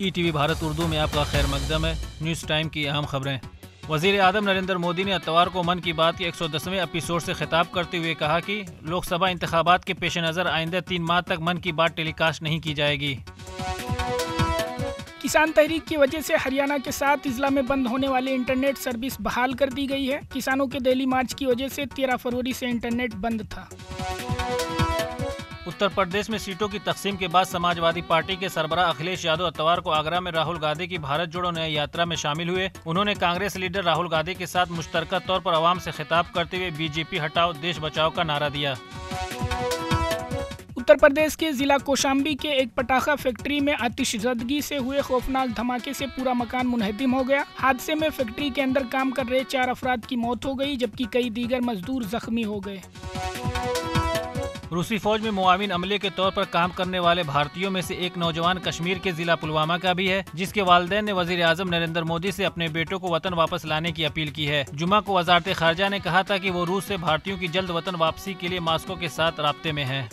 ETV Bharat Urdu में आपका खैर मकदम है। न्यूज़ टाइम की अहम खबरें। वज़ीर आज़म नरेंद्र मोदी ने इतवार को मन की बात के 110वें एपिसोड से खिताब करते हुए कहा कि लोकसभा इंतखाबात के पेश नज़र आइंदा 3 माह तक मन की बात टेलीकास्ट नहीं की जाएगी। किसान तहरीक की वजह से हरियाणा के 7 जिला में बंद होने वाले इंटरनेट सर्विस बहाल कर दी गई है। किसानों के दिल्ली मार्च की वजह से 13 फरवरी से इंटरनेट बंद था। उत्तर प्रदेश में सीटों की तकसीम के बाद समाजवादी पार्टी के सरबराह अखिलेश यादव इतवार को आगरा में राहुल गांधी की भारत जोड़ो न्याय यात्रा में शामिल हुए। उन्होंने कांग्रेस लीडर राहुल गांधी के साथ मुश्तरका तौर पर आवाम से खिताब करते हुए बीजेपी हटाओ देश बचाओ का नारा दिया। उत्तर प्रदेश के जिला कौशाम्बी के एक पटाखा फैक्ट्री में आतिशज़दगी से हुए खौफनाक धमाके से पूरा मकान मुनहदिम हो गया। हादसे में फैक्ट्री के अंदर काम कर रहे 4 अफराद की मौत हो गई, जबकि कई दीगर मजदूर जख्मी हो गए। रूसी फौज में मुआविन अमले के तौर पर काम करने वाले भारतीयों में से एक नौजवान कश्मीर के जिला पुलवामा का भी है, जिसके वालिदैन ने वजीर आज़म नरेंद्र मोदी से अपने बेटों को वतन वापस लाने की अपील की है। जुमा को वजारत खारजा ने कहा था कि वो रूस से भारतीयों की जल्द वतन वापसी के लिए मॉस्को के साथ राब्ते में है।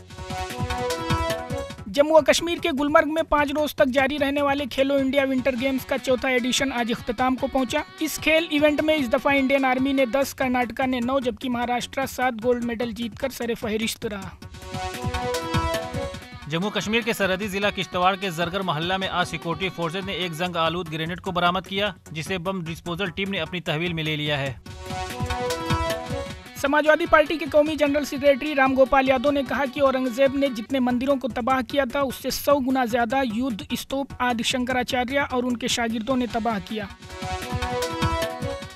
जम्मू और कश्मीर के गुलमर्ग में 5 रोज तक जारी रहने वाले खेलो इंडिया विंटर गेम्स का चौथा एडिशन आज इख्तिताम को पहुंचा। इस खेल इवेंट में इस दफा इंडियन आर्मी ने 10, कर्नाटका ने 9, जबकि महाराष्ट्र 7 गोल्ड मेडल जीतकर सरे-फहरिस्त रहा। जम्मू कश्मीर के सरहदी जिला किश्तवाड़ के जरगर मोहल्ला में आज सिक्योरिटी फोर्सेज ने एक जंग आलूद ग्रेनेड को बरामद किया, जिसे बम डिस्पोजल टीम ने अपनी तहवील में ले लिया है। समाजवादी पार्टी के कौमी जनरल सेक्रेटरी राम गोपाल यादव ने कहा कि औरंगजेब ने जितने मंदिरों को तबाह किया था, उससे 100 गुना ज्यादा युद्ध स्तूप आदि शंकराचार्य और उनके शागिर्दों ने तबाह किया।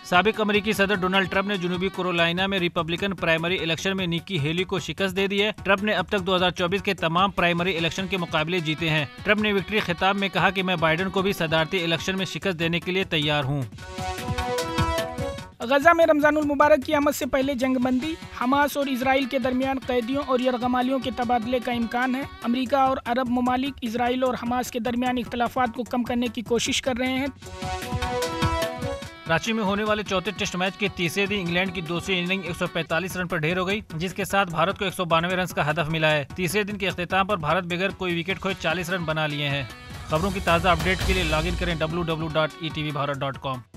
साबिक अमेरिकी सदर डोनाल्ड ट्रंप ने जनूबी कैरोलिना में रिपब्लिकन प्राइमरी इलेक्शन में निक्की हेली को शिकस्त दे दी है। ट्रंप ने अब तक 2024 के तमाम प्राइमरी इलेक्शन के मुकाबले जीते हैं। ट्रंप ने विक्ट्री खिताब में कहा कि मैं बाइडेन को भी सदारती इलेक्शन में शिकस्त देने के लिए तैयार हूँ। गजा में रमजानुल मुबारक की आमद से पहले जंगबंदी, हमास और इसराइल के दरमियान कैदियों और यरगमालियों के तबादले का इम्कान है। अमेरिका और अरब ममालिक इसराइल और हमास के दरमियान इख्तलाफात को कम करने की कोशिश कर रहे हैं। रांची में होने वाले चौथे टेस्ट मैच के तीसरे दिन इंग्लैंड की दूसरी इनिंग 145 रन पर ढेर हो गई, जिसके साथ भारत को 192 रन का हदफ मिला है। तीसरे दिन के अख्तिताम पर भारत बगैर कोई विकेट खोए 40 रन बना लिए हैं। खबरों की ताज़ा अपडेट के लिए लॉगिन करें www.etvbharat.com।